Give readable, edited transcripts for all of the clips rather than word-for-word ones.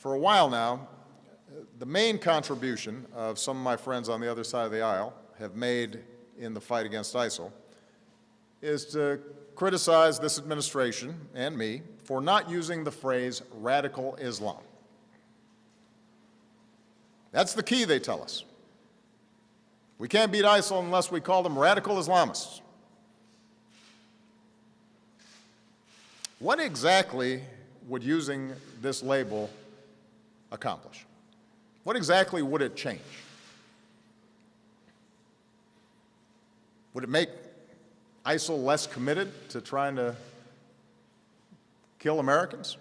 For a while now, the main contribution of some of my friends on the other side of the aisle have made in the fight against ISIL is to criticize this administration and me for not using the phrase radical Islam. That's the key, they tell us. We can't beat ISIL unless we call them radical Islamists. What exactly would using this label accomplish? What exactly would it change? Would it make ISIL less committed to trying to kill Americans?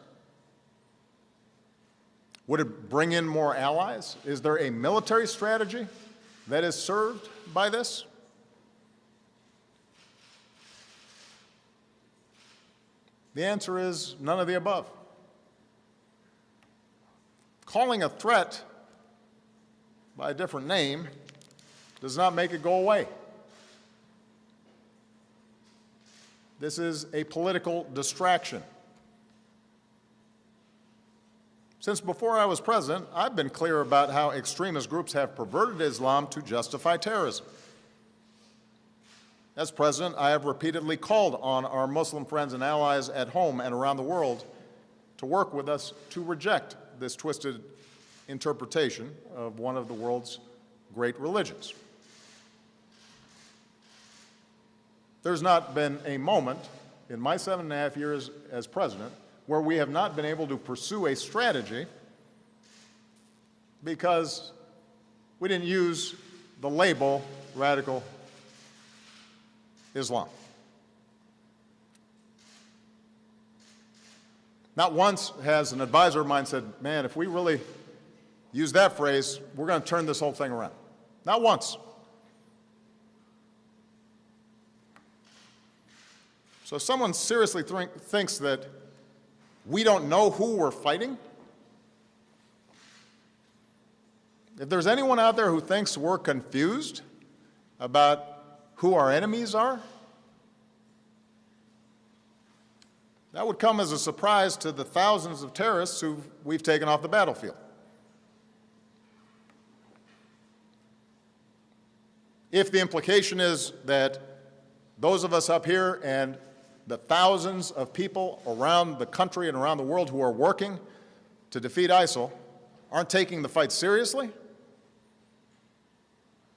Would it bring in more allies? Is there a military strategy that is served by this? The answer is none of the above. Calling a threat by a different name does not make it go away. This is a political distraction. Since before I was president, I've been clear about how extremist groups have perverted Islam to justify terrorism. As president, I have repeatedly called on our Muslim friends and allies at home and around the world to work with us to reject this twisted interpretation of one of the world's great religions. There's not been a moment in my 7.5 years as president where we have not been able to pursue a strategy because we didn't use the label radical Islam. Not once has an advisor of mine said, man, if we really use that phrase, we're going to turn this whole thing around. Not once. So if someone seriously thinks that we don't know who we're fighting, if there's anyone out there who thinks we're confused about who our enemies are, that would come as a surprise to the thousands of terrorists who we've taken off the battlefield. If the implication is that those of us up here and the thousands of people around the country and around the world who are working to defeat ISIL aren't taking the fight seriously,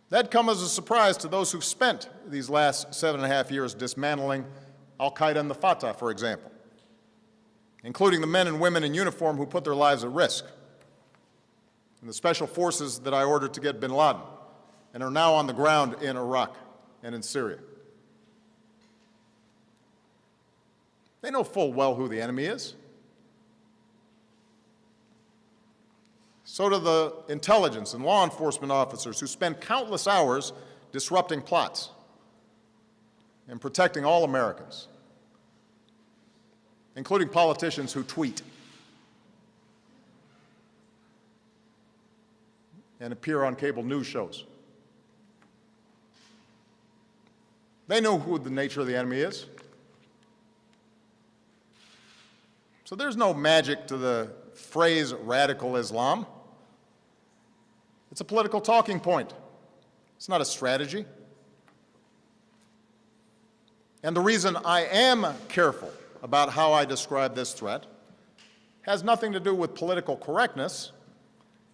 that'd come as a surprise to those who've spent these last 7.5 years dismantling al-Qaeda and the Fatah, for example, including the men and women in uniform who put their lives at risk, and the special forces that I ordered to get bin Laden and are now on the ground in Iraq and in Syria. They know full well who the enemy is. So do the intelligence and law enforcement officers who spend countless hours disrupting plots and protecting all Americans, including politicians who tweet and appear on cable news shows. They know who the nature of the enemy is. So there's no magic to the phrase radical Islam. It's a political talking point. It's not a strategy. And the reason I am careful about how I describe this threat has nothing to do with political correctness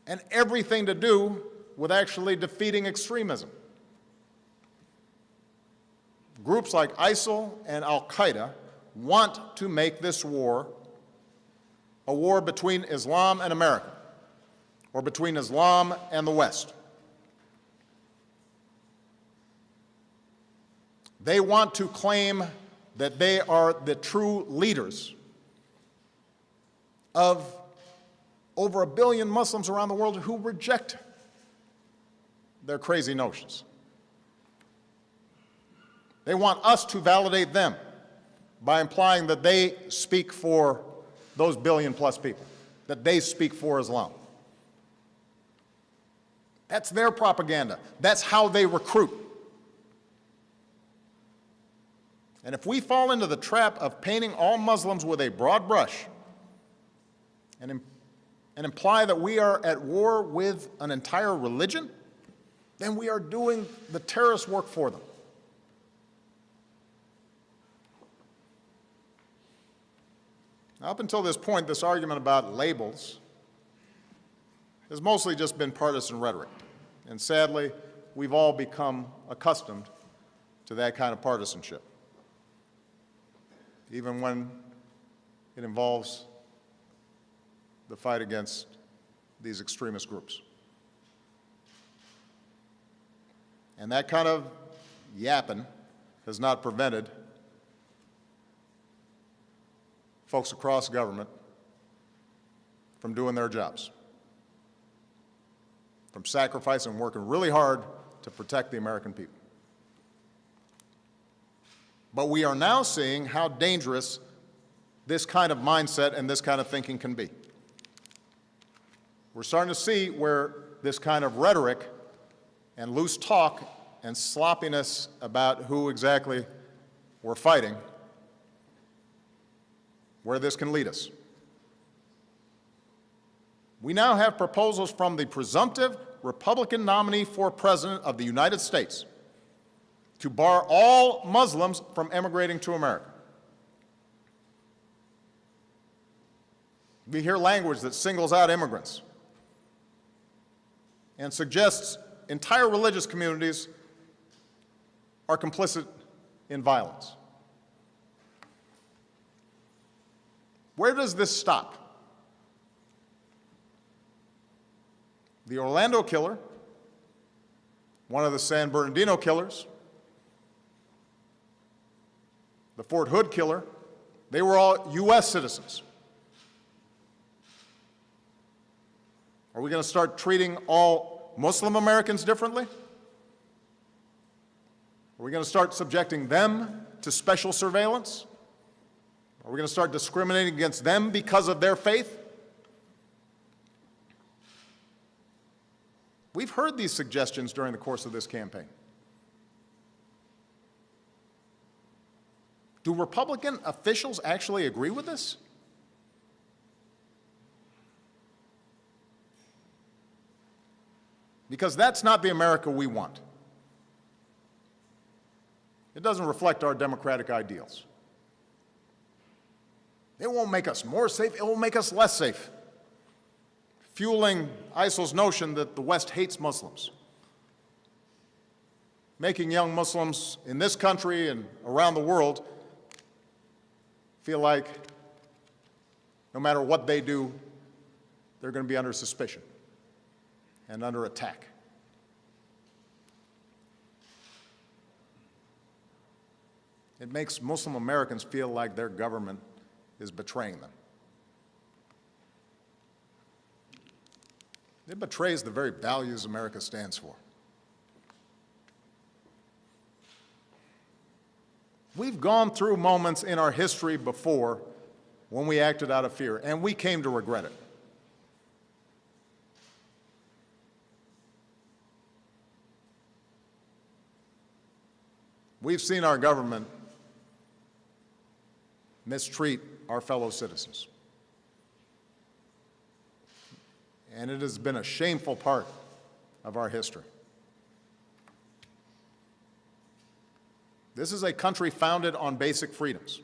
and everything to do with actually defeating extremism. Groups like ISIL and al-Qaeda want to make this war a war between Islam and America, or between Islam and the West. They want to claim that they are the true leaders of over 1 billion Muslims around the world who reject their crazy notions. They want us to validate them by implying that they speak for those 1 billion+ people, that they speak for Islam. That's their propaganda. That's how they recruit. And if we fall into the trap of painting all Muslims with a broad brush and and imply that we are at war with an entire religion, then we are doing the terrorist work for them. Now, up until this point, this argument about labels has mostly just been partisan rhetoric. And sadly, we've all become accustomed to that kind of partisanship, even when it involves the fight against these extremist groups. And that kind of yapping has not prevented folks across government from doing their jobs, from sacrificing and working really hard to protect the American people. But we are now seeing how dangerous this kind of mindset and this kind of thinking can be. We're starting to see where this kind of rhetoric and loose talk and sloppiness about who exactly we're fighting, where this can lead us. We now have proposals from the presumptive Republican nominee for President of the United States to bar all Muslims from emigrating to America. We hear language that singles out immigrants and suggests entire religious communities are complicit in violence. Where does this stop? The Orlando killer, one of the San Bernardino killers, the Fort Hood killer, they were all U.S. citizens. Are we going to start treating all Muslim Americans differently? Are we going to start subjecting them to special surveillance? Are we going to start discriminating against them because of their faith? We've heard these suggestions during the course of this campaign. Do Republican officials actually agree with this? Because that's not the America we want. It doesn't reflect our democratic ideals. It won't make us more safe, it will make us less safe, fueling ISIL's notion that the West hates Muslims, making young Muslims in this country and around the world feel like no matter what they do, they're going to be under suspicion and under attack. It makes Muslim Americans feel like their government is betraying them. It betrays the very values America stands for. We've gone through moments in our history before when we acted out of fear, and we came to regret it. We've seen our government mistreat our fellow citizens. And it has been a shameful part of our history. This is a country founded on basic freedoms,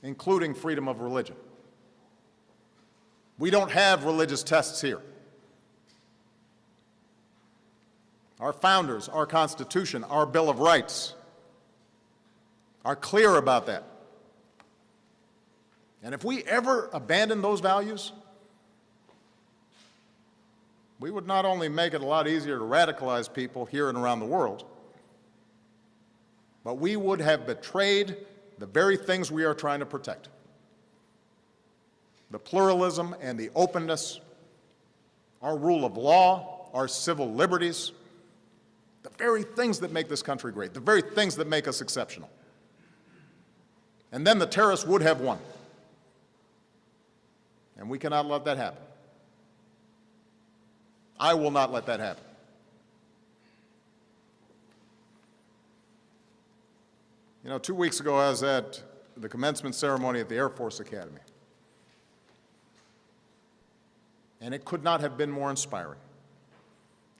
including freedom of religion. We don't have religious tests here. Our founders, our Constitution, our Bill of Rights are clear about that. And if we ever abandon those values, we would not only make it a lot easier to radicalize people here and around the world, but we would have betrayed the very things we are trying to protect. The pluralism and the openness, our rule of law, our civil liberties, the very things that make this country great, the very things that make us exceptional. And then the terrorists would have won. And we cannot let that happen. I will not let that happen. You know, 2 weeks ago I was at the commencement ceremony at the Air Force Academy. And it could not have been more inspiring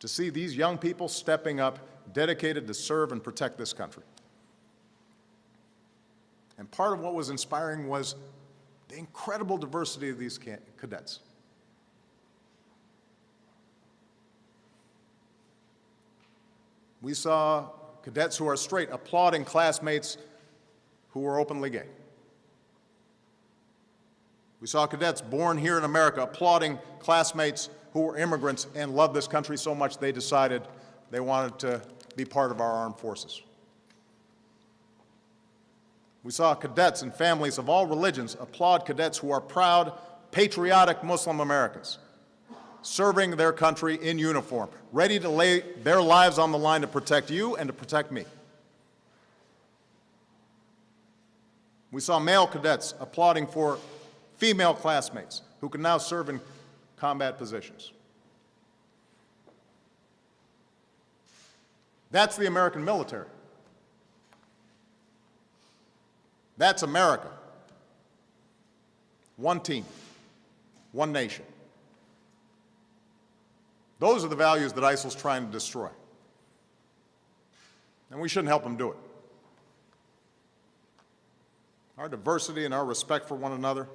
to see these young people stepping up, dedicated to serve and protect this country. And part of what was inspiring was the incredible diversity of these cadets. We saw cadets who are straight applauding classmates who were openly gay. We saw cadets born here in America applauding classmates who were immigrants and loved this country so much they decided they wanted to be part of our armed forces. We saw cadets and families of all religions applaud cadets who are proud, patriotic Muslim Americans, serving their country in uniform, ready to lay their lives on the line to protect you and to protect me. We saw male cadets applauding for female classmates who can now serve in combat positions. That's the American military. That's America. One team, one nation. Those are the values that ISIL's trying to destroy. And we shouldn't help them do it. Our diversity and our respect for one another,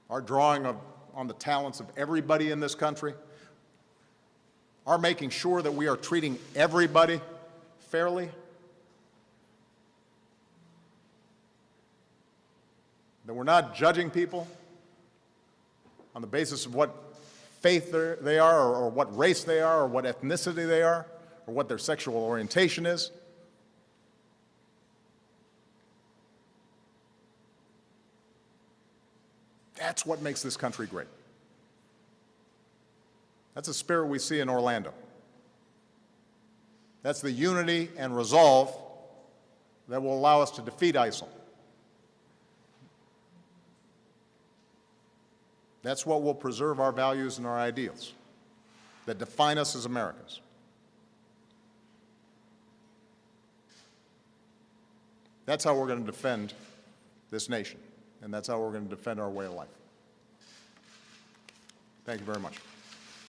our drawing on the talents of everybody in this country, our making sure that we are treating everybody fairly, that we're not judging people on the basis of what faith they are, or what race they are, or what ethnicity they are, or what their sexual orientation is. That's what makes this country great. That's the spirit we see in Orlando. That's the unity and resolve that will allow us to defeat ISIL. That's what will preserve our values and our ideals that define us as Americans. That's how we're going to defend this nation, and that's how we're going to defend our way of life. Thank you very much.